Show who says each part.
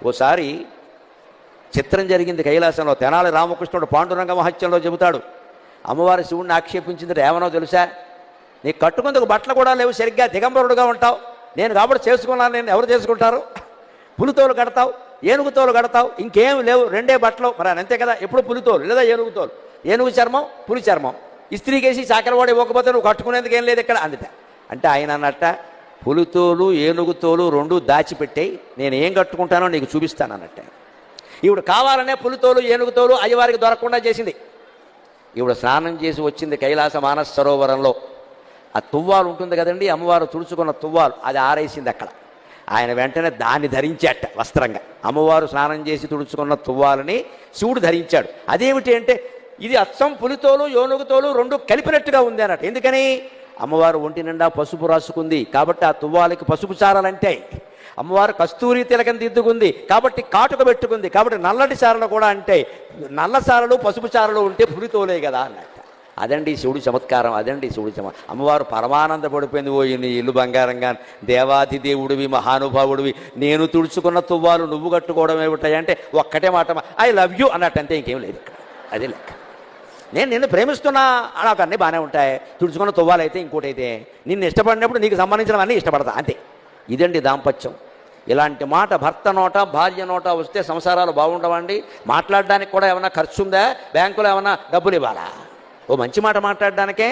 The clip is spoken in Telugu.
Speaker 1: ఓసారి చిత్రం జరిగింది కైలాసంలో. తెనాలి రామకృష్ణుడు పాండురంగ మహత్యంలో చెబుతాడు, అమ్మవారి శివుడిని ఆక్షేపించింది ఏమనో తెలుసా, నీకు కట్టుకుందుకు బట్టలు కూడా లేవు, సరిగ్గా దిగంబరుడుగా ఉంటావు, నేను కాబట్టి చేసుకున్నాను, నేను ఎవరు చేసుకుంటారు, పులితోలు కడతావు, ఏనుగుతోలు కడతావు, ఇంకేం లేవు, రెండే బట్టలు. మరి అంతే కదా, ఎప్పుడు పులితోలు లేదా ఏనుగుతోలు, ఏనుగు చర్మం పులి చర్మం, ఇస్త్రీకేసి చాకరవాడు ఇవ్వకపోతే నువ్వు కట్టుకునేందుకు ఏం లేదు ఇక్కడ అందుట. అంటే ఆయన అన్నట్ట, పులితోలు ఏనుగుతోలు రెండు దాచిపెట్టాయి, నేను ఏం కట్టుకుంటానో నీకు చూపిస్తాను అన్నట్ట. ఈవిడ కావాలనే పులితోలు ఏనుగుతోలు అయ్యవారికి దొరకకుండా చేసింది. ఈవిడ స్నానం చేసి వచ్చింది కైలాస మానస సరోవరంలో. ఆ తువ్వాలు ఉంటుంది కదండి, అమ్మవారు తుడుచుకున్న తువ్వాలు, అది ఆరేసింది అక్కడ. ఆయన వెంటనే దాన్ని ధరించాట వస్త్రంగా. అమ్మవారు స్నానం చేసి తుడుచుకున్న తువ్వాలని శివుడు ధరించాడు. అదేమిటి అంటే, ఇది అచ్చం పులితోలు ఏనుగుతోలు రెండు కలిపినట్టుగా ఉంది అన్నట్టు. ఎందుకని, అమ్మవారు ఒంటి నిండా పసుపు రాసుకుంది కాబట్టి ఆ తువ్వాలకి పసుపు చారలంటాయి. అమ్మవారు కస్తూరి తిలకం దిద్దుకుంది కాబట్టి కాటుక పెట్టుకుంది కాబట్టి నల్లటి చారలు కూడా అంటే, నల్ల చారలు పసుపు చారలు ఉంటే పులితోలే కదా అన్నట్టు. అదండి శివుడి చమత్కారం, అదండి శివుడి అమ్మవారు పరమానంద పడిపోయింది. ఓ నీ ఇల్లు బంగారంగా, దేవాది దేవుడివి, మహానుభావుడివి, నేను తుడుచుకున్న తువ్వాలు నువ్వు కట్టుకోవడం ఏమిటాయి అంటే ఒక్కటే మాట, ఐ లవ్ యూ అన్నట్టు, అంతే, ఇంకేం లేదు ఇక్కడ. అదే లెక్క. నేను నిన్ను ప్రేమిస్తున్నా నాకు అన్నీ బాగానే ఉంటాయి, తుడుచుకున్న తువ్వాలైతే ఇంకోటైతే, నిన్ను ఇష్టపడినప్పుడు నీకు సంబంధించినవన్నీ ఇష్టపడతా, అంతే. ఇదండి దాంపత్యం. ఇలాంటి మాట భర్త నోట భార్య నోట వస్తే సంసారాలు బాగుండవండి. మాట్లాడడానికి కూడా ఏమైనా ఖర్చు ఉందా, బ్యాంకులో ఏమైనా డబ్బులు ఇవ్వాలా? ఓ మంచి మాట మాట్లాడడానికే